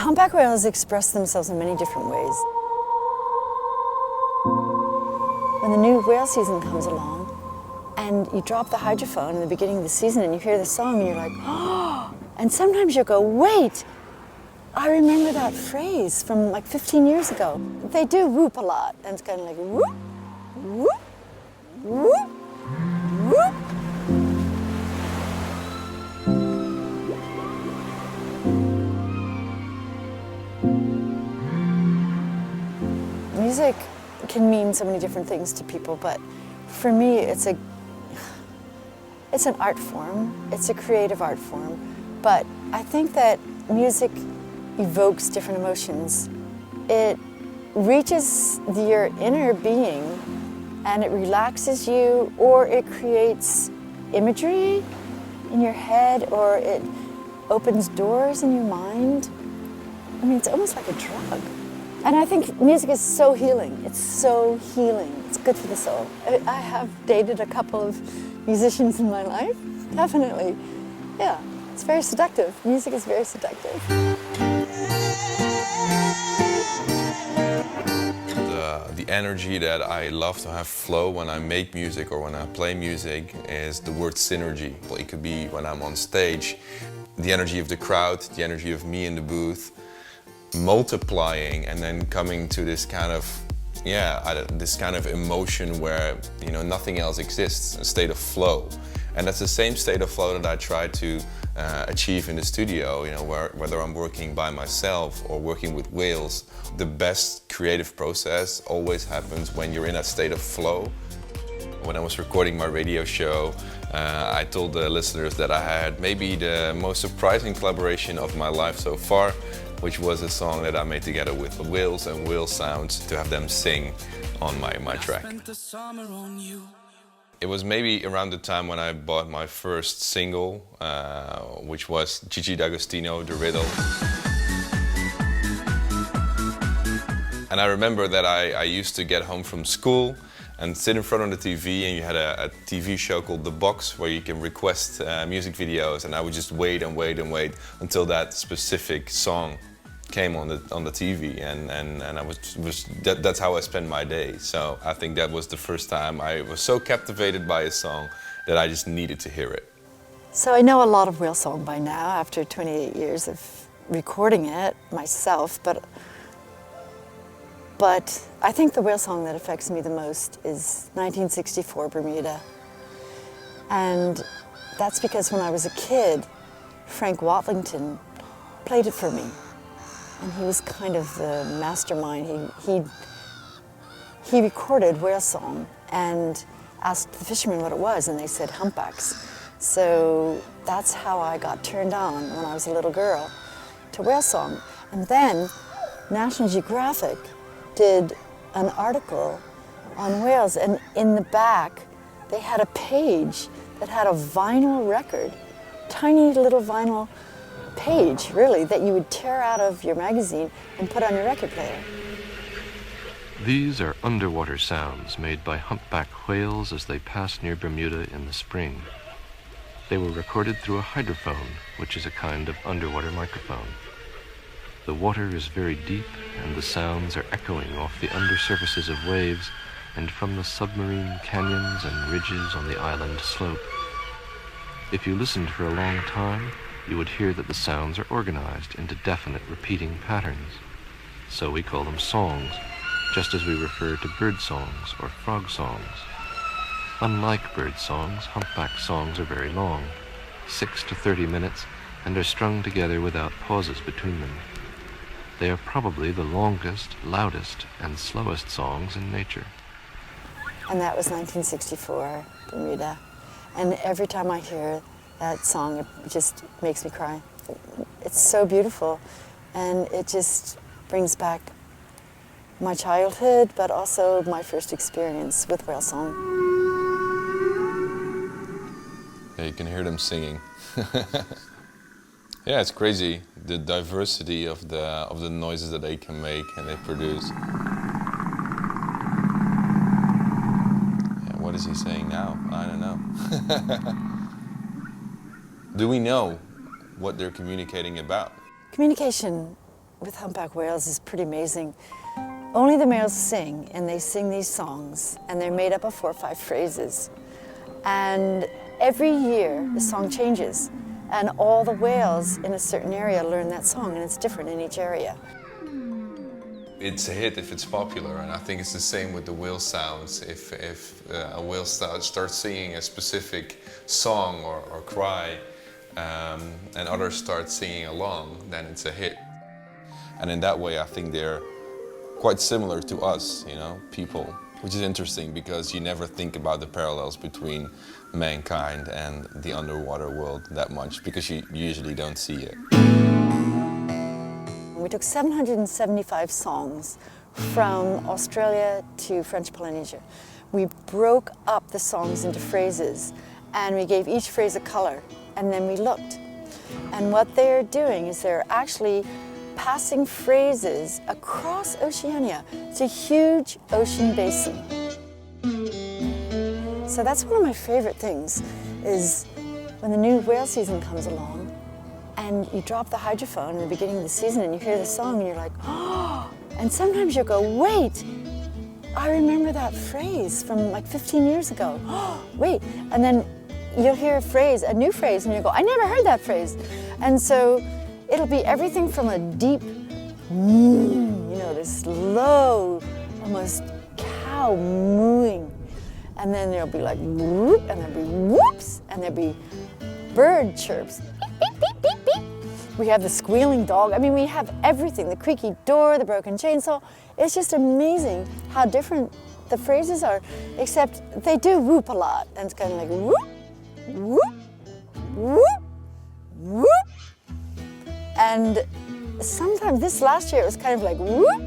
Humpback whales express themselves in many different ways. When the new whale season comes along and you drop the hydrophone in the beginning of the season and you hear the song and you're like, oh, and sometimes you'll go, wait, I remember that phrase from like 15 years ago. They do whoop a lot, and it's kind of like whoop, whoop, whoop, whoop. Music can mean so many different things to people, but for me it's an art form, it's a creative art form, but I think that music evokes different emotions. It reaches your inner being and it relaxes you, or it creates imagery in your head, or it opens doors in your mind. I mean, it's almost like a drug. And I think music is so healing. It's so healing. It's good for the soul. I have dated a couple of musicians in my life, definitely. Yeah, it's very seductive. Music is very seductive. The energy that I love to have flow when I make music or when I play music is the word synergy. It could be when I'm on stage, the energy of the crowd, the energy of me in the booth, multiplying and then coming to this kind of, this kind of emotion where, nothing else exists, a state of flow. And that's the same state of flow that I try to achieve in the studio, whether I'm working by myself or working with whales. The best creative process always happens when you're in that state of flow. When I was recording my radio show, I told the listeners that I had maybe the most surprising collaboration of my life so far, which was a song that I made together with the whales and whale sounds to have them sing on my track. It was maybe around the time when I bought my first single, which was Gigi D'Agostino, The Riddle. And I remember that I used to get home from school and sit in front of the TV, and you had a TV show called The Box where you can request music videos, and I would just wait and wait and wait until that specific song came on the TV, and that's how I spent my day. So I think that was the first time I was so captivated by a song that I just needed to hear it. So I know a lot of whale song by now after 28 years of recording it myself, but I think the whale song that affects me the most is 1964 Bermuda. And that's because when I was a kid, Frank Watlington played it for me. And he was kind of the mastermind. He recorded whale song and asked the fishermen what it was, and they said humpbacks. So that's how I got turned on when I was a little girl to whale song. And then National Geographic did an article on whales, and in the back they had a page that had a vinyl record, tiny little vinyl page, really, that you would tear out of your magazine and put on your record player. These are underwater sounds made by humpback whales as they pass near Bermuda in the spring. They were recorded through a hydrophone, which is a kind of underwater microphone. The water is very deep, and the sounds are echoing off the undersurfaces of waves and from the submarine canyons and ridges on the island slope. If you listened for a long time, you would hear that the sounds are organized into definite repeating patterns. So we call them songs, just as we refer to bird songs or frog songs. Unlike bird songs, humpback songs are very long, 6 to 30 minutes, and are strung together without pauses between them. They are probably the longest, loudest, and slowest songs in nature. And that was 1964, Bermuda. And every time I hear that song, it just makes me cry. It's so beautiful, and it just brings back my childhood, but also my first experience with whale song. Yeah, you can hear them singing. Yeah, it's crazy, the diversity of the noises that they can make and they produce. Yeah, what is he saying now? I don't know. Do we know what they're communicating about? Communication with humpback whales is pretty amazing. Only the males sing, and they sing these songs, and they're made up of 4 or 5 phrases. And every year, the song changes, and all the whales in a certain area learn that song, and it's different in each area. It's a hit if it's popular, and I think it's the same with the whale sounds. If a whale starts singing a specific song or cry, and others start singing along, then it's a hit. And in that way, I think they're quite similar to us, you know, people, which is interesting because you never think about the parallels between mankind and the underwater world that much because you usually don't see it. We took 775 songs from Australia to French Polynesia. We broke up the songs into phrases, and we gave each phrase a color, and then we looked. And what they're doing is they're actually passing phrases across Oceania. It's a huge ocean basin. So that's one of my favorite things, is when the new whale season comes along and you drop the hydrophone in the beginning of the season and you hear the song and you're like, oh, and sometimes you'll go, wait, I remember that phrase from like 15 years ago. Oh, wait, and then you'll hear a phrase, a new phrase, and you go, I never heard that phrase. And so it'll be everything from a deep, you know, this low, almost cow mooing. And then there'll be like whoop, and there'll be whoops, and there'll be bird chirps. Beep, beep, beep, beep. We have the squealing dog. I mean, we have everything. The creaky door, the broken chainsaw. It's just amazing how different the phrases are, except they do whoop a lot. And it's kind of like whoop, whoop, whoop, whoop. And sometimes, this last year, it was kind of like whoop,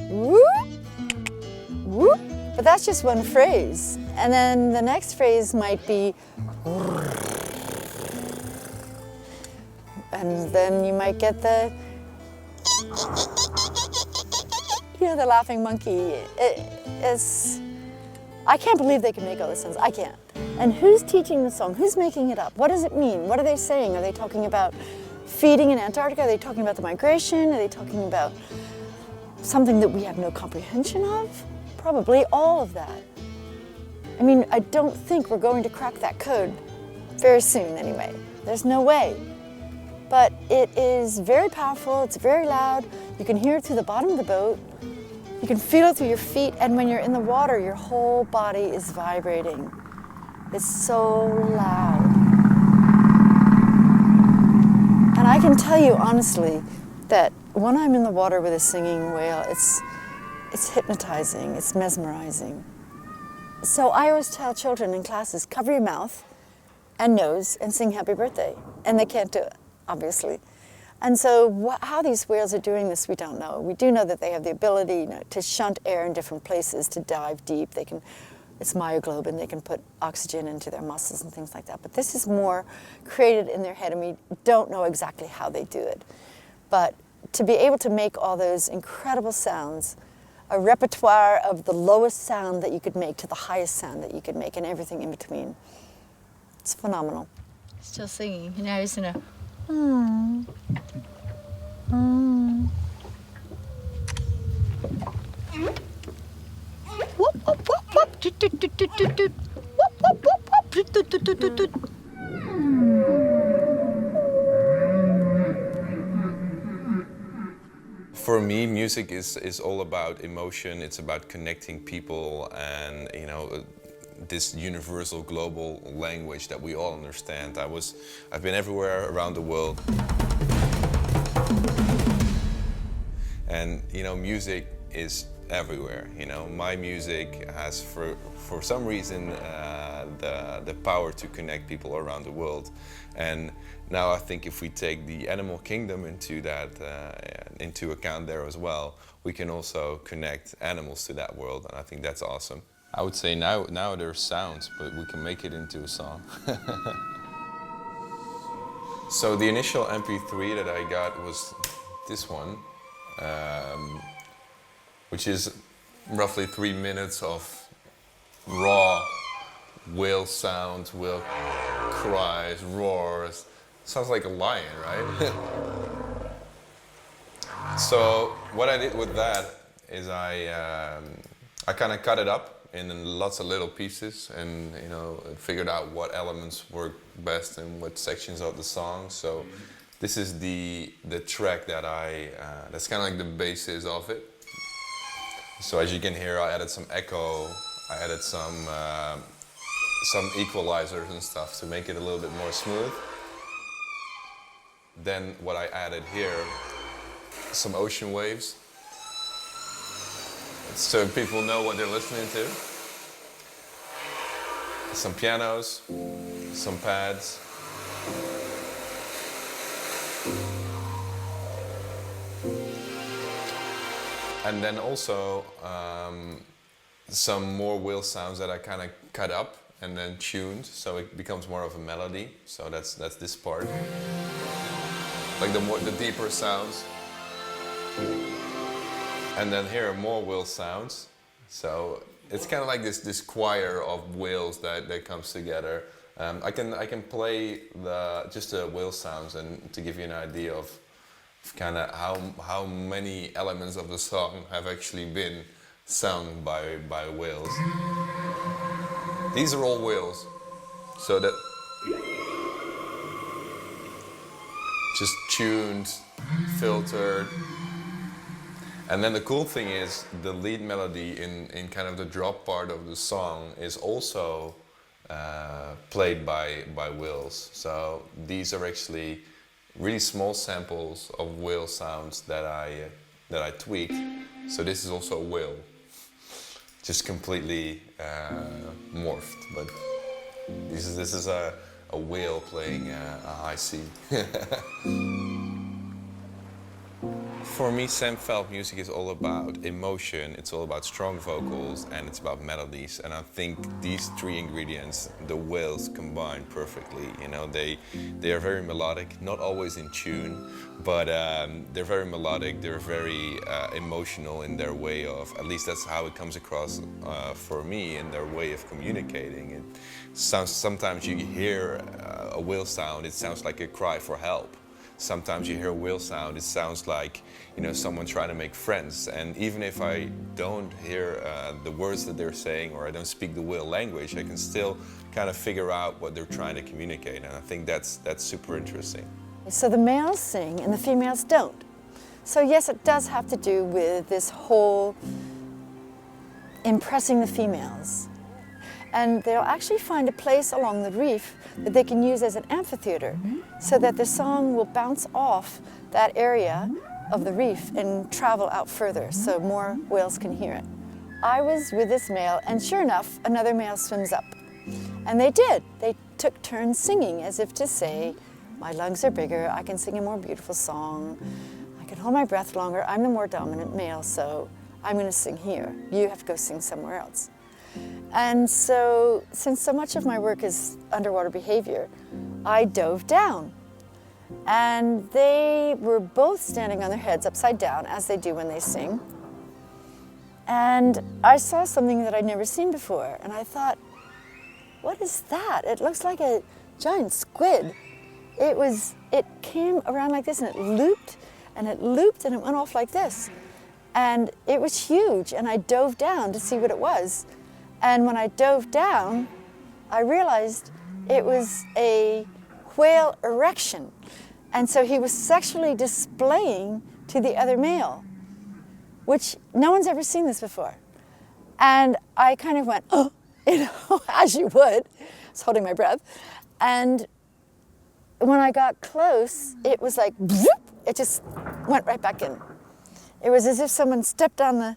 whoop, whoop. But that's just one phrase. And then the next phrase might be, and then you might get the, you know, the laughing monkey. I can't believe they can make all those sounds. I can't. And who's teaching the song? Who's making it up? What does it mean? What are they saying? Are they talking about feeding in Antarctica? Are they talking about the migration? Are they talking about something that we have no comprehension of? Probably all of that. I mean, I don't think we're going to crack that code very soon anyway. There's no way. But it is very powerful, it's very loud. You can hear it through the bottom of the boat. You can feel it through your feet, and when you're in the water, your whole body is vibrating. It's so loud. And I can tell you honestly that when I'm in the water with a singing whale, it's hypnotizing, it's mesmerizing. So I always tell children in classes, cover your mouth and nose and sing happy birthday. And they can't do it, obviously. And so how these whales are doing this, we don't know. We do know that they have the ability, you know, to shunt air in different places, to dive deep. They can, it's myoglobin, they can put oxygen into their muscles and things like that. But this is more created in their head, and we don't know exactly how they do it. But to be able to make all those incredible sounds, a repertoire of the lowest sound that you could make to the highest sound that you could make, and everything in between. It's phenomenal. Still singing. Now he's in a. For me, music is all about emotion. It's about connecting people, and you know, this universal global language that we all understand. I've been everywhere around the world, and you know, music is everywhere. You know, my music has, for some reason, the power to connect people around the world. And now I think if we take the animal kingdom into account there as well, we can also connect animals to that world, and I think that's awesome. I would say now there's sounds, but we can make it into a song. So the initial MP3 that I got was this one, which is roughly 3 minutes of raw whale sounds, whale cries, roars. Sounds like a lion, right? So what I did with that is I kind of cut it up in lots of little pieces, and figured out what elements work best in what sections of the song. So this is the track that that's kind of like the basis of it. So as you can hear, I added some echo, I added some equalizers and stuff to make it a little bit more smooth. Then what I added here, some ocean waves, so people know what they're listening to. Some pianos, some pads. And then also some more wheel sounds that I kind of cut up and then tuned, so it becomes more of a melody. So that's this part, like the deeper sounds. And then here are more wheel sounds. So it's kind of like this choir of wheels that comes together. I can play just the wheel sounds, and to give you an idea of kind of how many elements of the song have actually been sung by whales. These are all whales, so that just tuned, filtered. And then the cool thing is the lead melody in kind of the drop part of the song is also played by whales. So these are actually really small samples of whale sounds that I tweaked. So this is also a whale, just completely morphed. But this is a whale playing a high C. For me, Sam Feldt music is all about emotion, it's all about strong vocals, and it's about melodies. And I think these three ingredients, the whales, combine perfectly. They are very melodic, not always in tune, but they're very melodic, they're very emotional in their way of, at least that's how it comes across for me, in their way of communicating. It sounds, sometimes you hear a whale sound, it sounds like a cry for help. Sometimes you hear a whale sound, it sounds like someone trying to make friends. And even if I don't hear the words that they're saying, or I don't speak the whale language, I can still kind of figure out what they're trying to communicate. And I think that's super interesting. So the males sing and the females don't. So yes, it does have to do with this whole impressing the females. And they'll actually find a place along the reef that they can use as an amphitheater, so that the song will bounce off that area of the reef and travel out further, so more whales can hear it. I was with this male, and sure enough, another male swims up. And they did. They took turns singing, as if to say, my lungs are bigger, I can sing a more beautiful song, I can hold my breath longer, I'm the more dominant male, so I'm going to sing here. You have to go sing somewhere else. And so, since so much of my work is underwater behavior, I dove down. And they were both standing on their heads upside down, as they do when they sing. And I saw something that I'd never seen before, and I thought, what is that? It looks like a giant squid. It came around like this, and it looped, and it looped, and it went off like this. And it was huge, and I dove down to see what it was. And when I dove down, I realized it was a whale erection. And so he was sexually displaying to the other male, which no one's ever seen this before. And I kind of went, oh, as you would. I was holding my breath. And when I got close, it was like, it just went right back in. It was as if someone stepped on the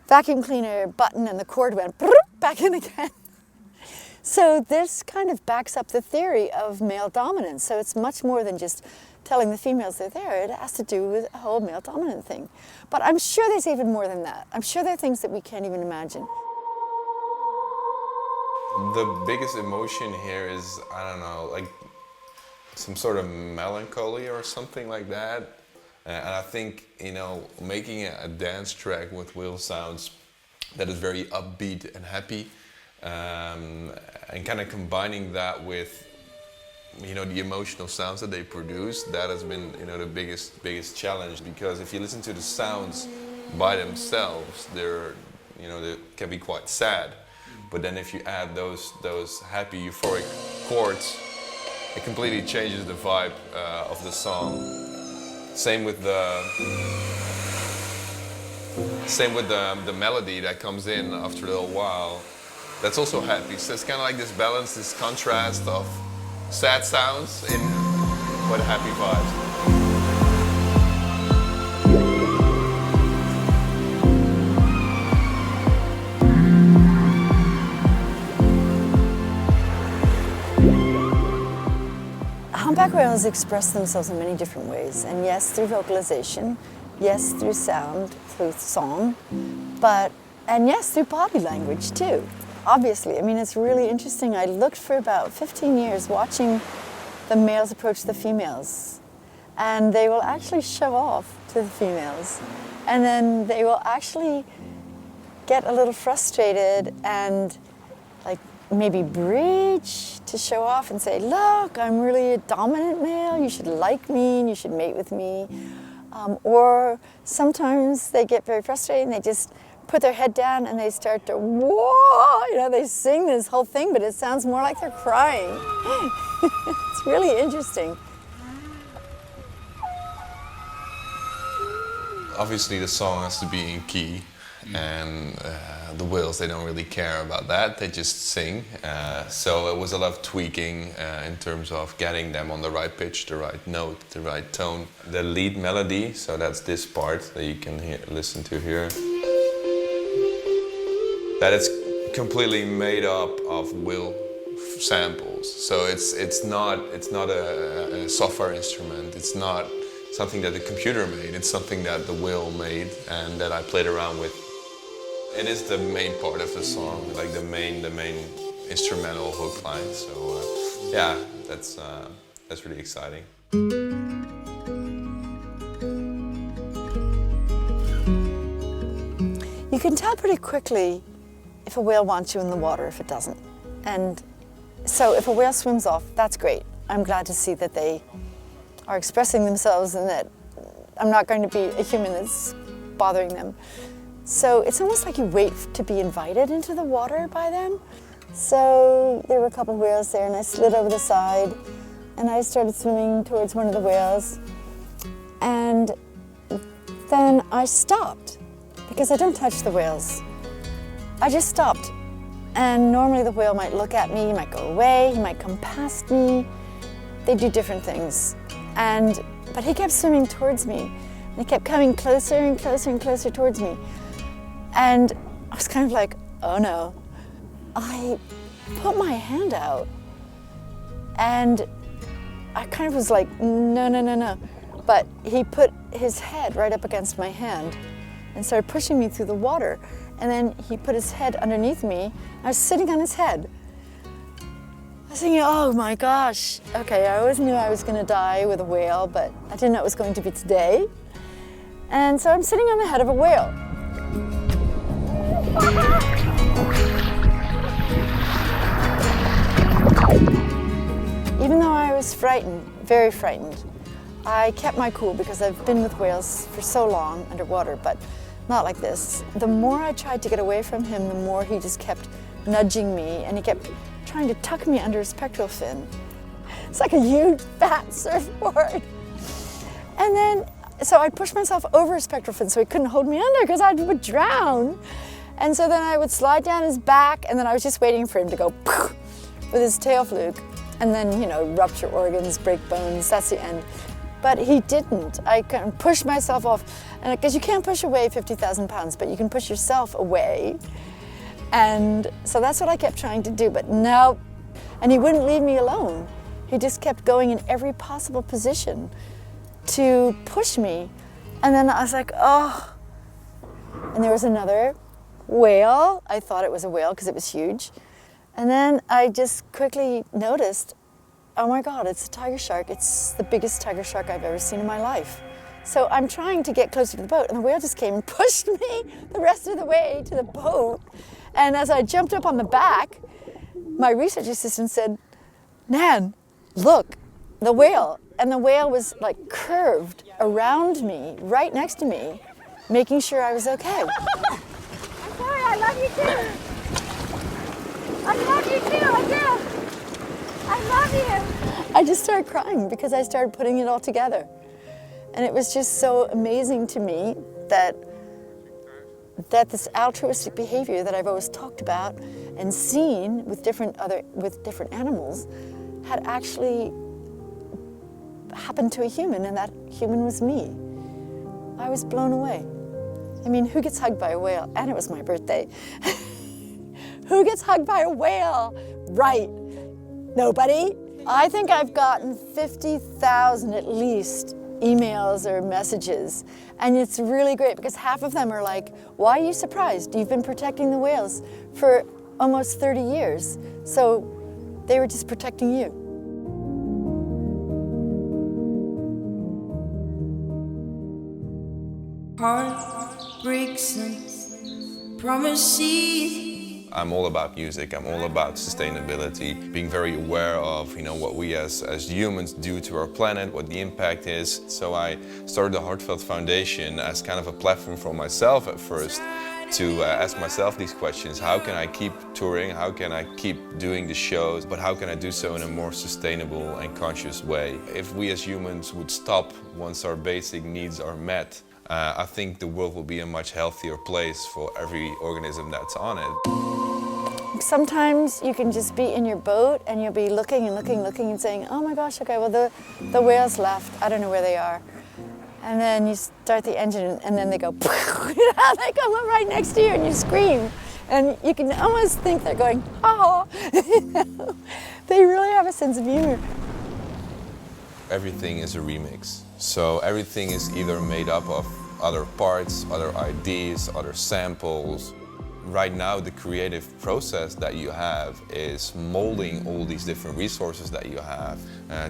vacuum cleaner button and the cord went back in again. So this kind of backs up the theory of male dominance. So it's much more than just telling the females they're there. It has to do with a whole male dominant thing. But I'm sure there's even more than that. I'm sure there are things that we can't even imagine. The biggest emotion here is, I don't know, like some sort of melancholy or something like that. And I think, making a dance track with whale sounds that is very upbeat and happy, and kind of combining that with you know, the emotional sounds that they produce, that has been, you know, the biggest challenge, because if you listen to the sounds by themselves, they're, you know, they can be quite sad. But then if you add those happy, euphoric chords, it completely changes the vibe of the song. Same with the melody that comes in after a little while. That's also happy. So it's kind of like this balance, this contrast of sad sounds in quite happy vibes. Humpback whales express themselves in many different ways, and yes, through vocalization, yes, through sound, through song, and yes, through body language too. Obviously, I mean, it's really interesting. I looked for about 15 years watching the males approach the females, and they will actually show off to the females, and then they will actually get a little frustrated and like maybe breach to show off and say, look, I'm really a dominant male, you should like me and you should mate with me. Or sometimes they get very frustrated and they just put their head down and they start to, whoa, you know, they sing this whole thing, but it sounds more like they're crying. It's really interesting. Obviously the song has to be in key, and the whales, they don't really care about that, they just sing. So it was a lot of tweaking in terms of getting them on the right pitch, the right note, the right tone. The lead melody, so that's this part that you can listen to here. That it's completely made up of whale samples. So it's not a software instrument, it's not something that the computer made, it's something that the whale made and that I played around with. It is the main part of the song, like the main instrumental hook line. So yeah, that's really exciting. You can tell pretty quickly if a whale wants you in the water, if it doesn't. And so if a whale swims off, that's great. I'm glad to see that they are expressing themselves and that I'm not going to be a human that's bothering them. So it's almost like you wait to be invited into the water by them. So there were a couple of whales there and I slid over the side and I started swimming towards one of the whales. And then I stopped because I don't touch the whales. I just stopped. And normally the whale might look at me, he might go away, he might come past me. They do different things. But he kept swimming towards me. And he kept coming closer and closer and closer towards me. And I was kind of like, oh no. I put my hand out and I kind of was like, no. But he put his head right up against my hand and started pushing me through the water. And then he put his head underneath me. I was sitting on his head. I was thinking, oh my gosh. Okay, I always knew I was gonna die with a whale, but I didn't know it was going to be today. And so I'm sitting on the head of a whale. Even though I was frightened, very frightened, I kept my cool because I've been with whales for so long underwater, but not like this. The more I tried to get away from him, the more he just kept nudging me and he kept trying to tuck me under his pectoral fin. It's like a huge fat surfboard. And then, so I'd push myself over his pectoral fin so he couldn't hold me under because I would drown. And so then I would slide down his back and then I was just waiting for him to go poof with his tail fluke and then, you know, rupture organs, break bones, that's the end. But he didn't. I kind of pushed myself off, and because you can't push away 50,000 pounds, but you can push yourself away. And so that's what I kept trying to do, but no. And he wouldn't leave me alone. He just kept going in every possible position to push me. And then I was like, oh. And there was another whale. I thought it was a whale because it was huge. And then I just quickly noticed, oh my God, it's a tiger shark. It's the biggest tiger shark I've ever seen in my life. So I'm trying to get closer to the boat and the whale just came and pushed me the rest of the way to the boat. And as I jumped up on the back, my research assistant said, Nan, look, the whale. And the whale was like curved around me, right next to me, making sure I was okay. I'm sorry, I love you too. I love you too, I do. I love you. I just started crying because I started putting it all together. And it was just so amazing to me that this altruistic behavior that I've always talked about and seen with different animals had actually happened to a human, and that human was me. I was blown away. I mean, who gets hugged by a whale? And it was my birthday. Who gets hugged by a whale? Right, nobody. I think I've gotten 50,000 at least emails or messages, and it's really great because half of them are like, why are you surprised? You've been protecting the whales for almost 30 years, so they were just protecting you. Heart breaks and promises. I'm all about music, I'm all about sustainability, being very aware of what we as humans do to our planet, what the impact is. So I started the Heartfelt Foundation as kind of a platform for myself at first to ask myself these questions. How can I keep touring? How can I keep doing the shows? But how can I do so in a more sustainable and conscious way? If we as humans would stop once our basic needs are met, I think the world will be a much healthier place for every organism that's on it. Sometimes you can just be in your boat and you'll be looking and looking and saying, oh my gosh, okay, well the whales left, I don't know where they are. And then you start the engine and then they go, they come up right next to you and you scream. And you can almost think they're going, oh. They really have a sense of humor. Everything is a remix. So everything is either made up of other parts, other ideas, other samples. Right now, the creative process that you have is molding all these different resources that you have.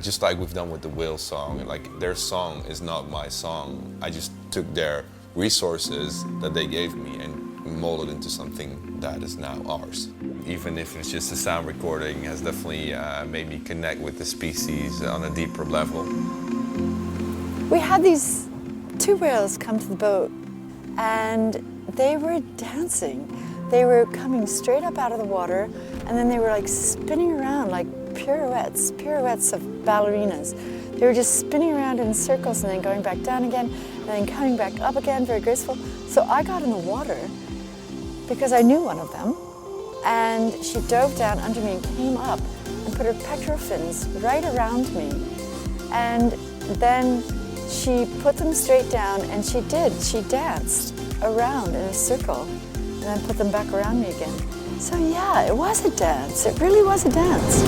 Just like we've done with the whale song, like their song is not my song. I just took their resources that they gave me and molded into something that is now ours. Even if it's just a sound recording, it has definitely made me connect with the species on a deeper level. We had these two whales come to the boat and they were dancing. They were coming straight up out of the water and then they were like spinning around like pirouettes of ballerinas. They were just spinning around in circles and then going back down again and then coming back up again, very graceful. So I got in the water because I knew one of them, and she dove down under me and came up and put her pectoral fins right around me. And then she put them straight down, and she danced around in a circle and then put them back around me again. So yeah, it was a dance. It really was a dance.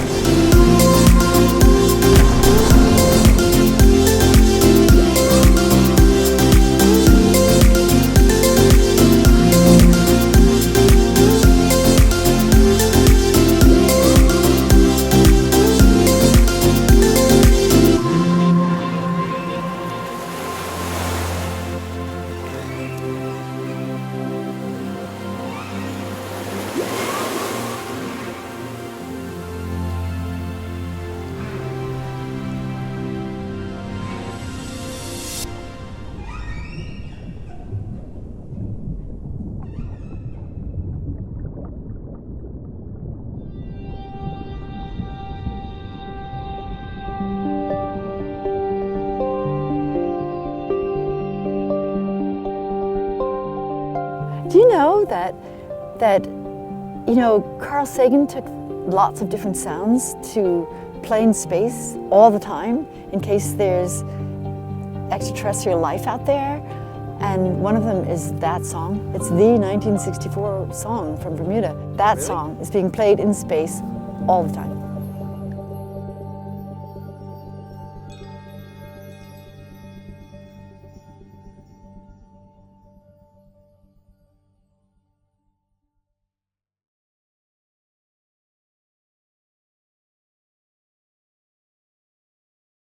Do you know that Carl Sagan took lots of different sounds to play in space all the time in case there's extraterrestrial life out there? And one of them is that song. It's the 1964 song from Bermuda. That song is being played in space all the time.